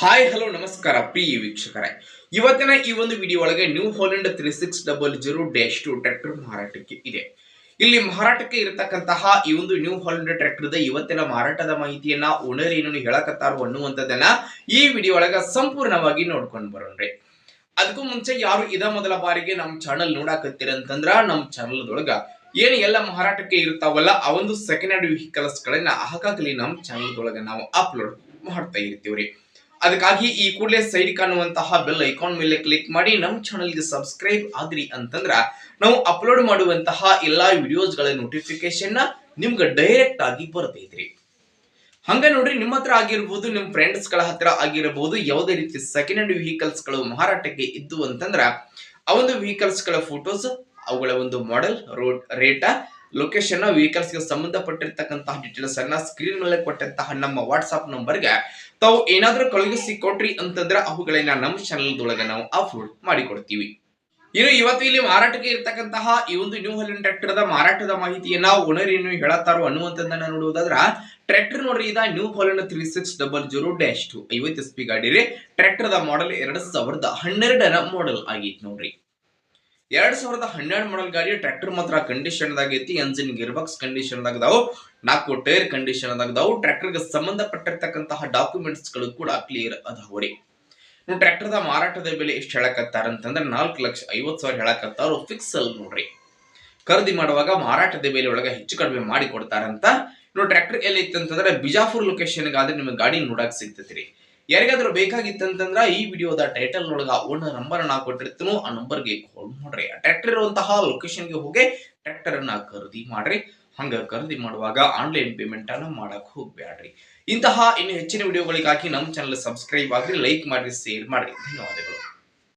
Hi hello ನಮಸ್ಕಾರ ಪ್ರಿಯ ವೀಕ್ಷಕರೇ, ಇವತ್ತಿನ ಈ ಒಂದು ವಿಡಿಯೋ ಒಳಗೆ ನ್ಯೂ ಹಾಲೆಂಡ್ 3600-2 ಟ್ರ್ಯಾಕ್ಟರ್ ಮಾರಾಟಕ್ಕೆ ಇದೆ. ಇಲ್ಲಿ ಮಾರಾಟಕ್ಕೆ ಇರತಕ್ಕಂತಹ ಈ ಒಂದು ನ್ಯೂ ಹಾಲೆಂಡ್ ಟ್ರ್ಯಾಕ್ಟರ್ ಇವತ್ತಿನ ಮಾರಾಟದ ಮಾಹಿತಿಯನ್ನ ಓನರ್ ಏನೇನು ಹೇಳಕತ್ತಾರೋ ಅನ್ನುವಂಥದ್ದನ್ನ ಈ ವಿಡಿಯೋ ಒಳಗ ಸಂಪೂರ್ಣವಾಗಿ ನೋಡ್ಕೊಂಡು ಬರೋಣ್ರಿ. ಅದಕ್ಕೂ ಮುಂಚೆ ಯಾರು ಇದ ಮೊದಲ ಬಾರಿಗೆ ನಮ್ಮ ಚಾನಲ್ ನೋಡಾಕತ್ತೀರಂತಂದ್ರ ನಮ್ಮ ಚಾನಲ್ ಒಳಗ ಏನು ಎಲ್ಲ ಮಾರಾಟಕ್ಕೆ ಇರ್ತಾವಲ್ಲ ಆ ಒಂದು ಸೆಕೆಂಡ್ ಹ್ಯಾಂಡ್ ವೆಹಿಕಲ್ಸ್ ಗಳನ್ನ ಆಗಾಗಲೇ ನಮ್ಮ ಚಾನಲ್ ಒಳಗ ನಾವು ಅಪ್ಲೋಡ್ ಮಾಡ್ತಾ ಇರ್ತೀವ್ರಿ. ಅದಕ್ಕಾಗಿ ಈ ಕೂಡಲೇ ಸೈಡ್ ಕಾಣುವಂತಹ ಬೆಲ್ ಐಕಾನ್ ಮೇಲೆ ಕ್ಲಿಕ್ ಮಾಡಿ ನಮ್ಮ ಚಾನಲ್ಗೆ ಸಬ್ಸ್ಕ್ರೈಬ್ ಆದ್ರಿ ಅಂತಂದ್ರ ನಾವು ಅಪ್ಲೋಡ್ ಮಾಡುವಂತಹ ಎಲ್ಲಾ ವಿಡಿಯೋಸ್ ಗಳ ನೋಟಿಫಿಕೇಶನ್ ನಿಮ್ಗೆ ಡೈರೆಕ್ಟ್ ಆಗಿ ಬರ್ತೈತ್ರಿ. ಹಂಗ ನೋಡ್ರಿ, ನಿಮ್ಮ ಹತ್ರ ಆಗಿರ್ಬೋದು, ನಿಮ್ ಫ್ರೆಂಡ್ಸ್ ಗಳ ಹತ್ರ ಆಗಿರಬಹುದು, ಯಾವುದೇ ರೀತಿ ಸೆಕೆಂಡ್ ಹ್ಯಾಂಡ್ ವೆಹಿಕಲ್ಸ್ ಗಳು ಮಾರಾಟಕ್ಕೆ ಇದ್ದು ಅಂತಂದ್ರ ಆ ಒಂದು ವೆಹಿಕಲ್ಸ್ ಗಳ ಫೋಟೋಸ್, ಅವುಗಳ ಒಂದು model, road rate, location, vehicles ಗೆ ಸಂಬಂಧಪಟ್ಟಿರ್ತಕ್ಕಂತಹ ಡೀಟೇಲ್ಸ್ ಅನ್ನ ಸ್ಕ್ರೀನ್ ಮೇಲೆ ಕೊಟ್ಟಂತಹ ನಮ್ಮ ವಾಟ್ಸ್ಆಪ್ ನಂಬರ್ಗೆ ತಾವು ಏನಾದ್ರೂ ಕಳುಹಿಸಿ ಕೊಟ್ರಿ ಅಂತಂದ್ರೆ ಅವುಗಳನ್ನ ನಮ್ಮ ಚಾನಲ್ ಒಳಗ ನಾವು ಅಪ್ಲೋಡ್ ಮಾಡಿ ಕೊಡ್ತೀವಿ. ಇನ್ನು ಇವತ್ತು ಇಲ್ಲಿ ಮಾರಾಟಕ್ಕೆ ಇರ್ತಕ್ಕಂತಹ ಈ ಒಂದು ನ್ಯೂ ಹಾಲೆಂಡ್ ಟ್ರ್ಯಾಕ್ಟರ್ ಮಾರಾಟದ ಮಾಹಿತಿಯನ್ನ ಓನರ್ ಏನು ಹೇಳತ್ತಾರೋ ಅನ್ನುವಂಥದ್ದನ್ನ ನೋಡುವುದಾದ್ರ, ಟ್ರ್ಯಾಕ್ಟರ್ ನೋಡ್ರಿ, ಇದ ನ್ಯೂ ಹಾಲೆಂಡ್ 3600-2 50 SP ಗಾಡಿ ರೀ. ಟ್ರ್ಯಾಕ್ಟರ್ ಮಾಡೆಲ್ 2012 ಮಾಡೆಲ್ ಆಗೈತಿ ನೋಡ್ರಿ. 2012 ಮಾಡೆಲ್ ಗಾಡಿ. ಟ್ರ್ಯಾಕ್ಟರ್ ಮಾತ್ರ ಕಂಡೀಷನ್ ಆಗೈತಿ. ಎಂಜಿನ್ ಗೇರ್ ಬಾಕ್ಸ್ ಕಂಡೀಷನ್ ಆಗದಾವು, 4 ಟೈರ್ ಕಂಡೀಷನ್ ಆಗದಾವು. ಟ್ರ್ಯಾಕ್ಟರ್ ಗೆ ಸಂಬಂಧಪಟ್ಟಿರ್ತಕ್ಕಂತಹ ಡಾಕ್ಯುಮೆಂಟ್ಸ್ ಗಳು ಕೂಡ ಕ್ಲಿಯರ್ ಅದಾವ್ರಿ. ಟ್ರ್ಯಾಕ್ಟರ್ ಮಾರಾಟದ ಬೆಲೆ ಎಷ್ಟು ಹೇಳಕತ್ತಾರ ಅಂತಂದ್ರೆ 4,50,000 ಹೇಳಕತ್ತಾರು. ಫಿಕ್ಸ್ ಅಲ್ಲಿ ನೋಡ್ರಿ. ಖರೀದಿ ಮಾಡುವಾಗ ಮಾರಾಟದ ಬೆಲೆ ಒಳಗ ಹೆಚ್ಚು ಕಡಿಮೆ ಮಾಡಿ ಕೊಡ್ತಾರಂತ. ಟ್ರ್ಯಾಕ್ಟರ್ ಎಲ್ಲಿ ಇತ್ತಂತಂದ್ರೆ ಬಿಜಾಪುರ್ ಲೊಕೇಶನ್ ಆದ್ರೆ ನಿಮಗೆ ಗಾಡಿ ನೋಡಕ್ ಸಿಗ್ತೈತ್ರಿ. ಯಾರಿಗಾದ್ರೂ ಬೇಕಾಗಿತ್ತಂತಂದ್ರ ಈ ವಿಡಿಯೋದ ಟೈಟಲ್ ಒಳಗ ಓನರ್ ನಂಬರ್ ನಾ ಕೊಟ್ಟಿರ್ತೀನೋ ಆ ನಂಬರ್ಗೆ ಕಾಲ್ ಮಾಡ್ರಿ. ಟ್ರ್ಯಾಕ್ಟರ್ ಇರುವಂತಹ ಲೊಕೇಶನ್ಗೆ ಹೋಗಿ ಟ್ರ್ಯಾಕ್ಟರ್ ಅನ್ನ ಖರೀದಿ ಮಾಡ್ರಿ. ಹಂಗ ಖರೀದಿ ಮಾಡುವಾಗ ಆನ್ಲೈನ್ ಪೇಮೆಂಟ್ ಅನ್ನ ಮಾಡಕ್ ಹೋಗ್ಬೇಡ್ರಿ. ಇಂತಹ ಇನ್ನು ಹೆಚ್ಚಿನ ವಿಡಿಯೋಗಳಿಗಾಗಿ ನಮ್ಮ ಚಾನಲ್ ಸಬ್ಸ್ಕ್ರೈಬ್ ಆಗ್ರಿ, ಲೈಕ್ ಮಾಡ್ರಿ, ಶೇರ್ ಮಾಡ್ರಿ. ಧನ್ಯವಾದಗಳು.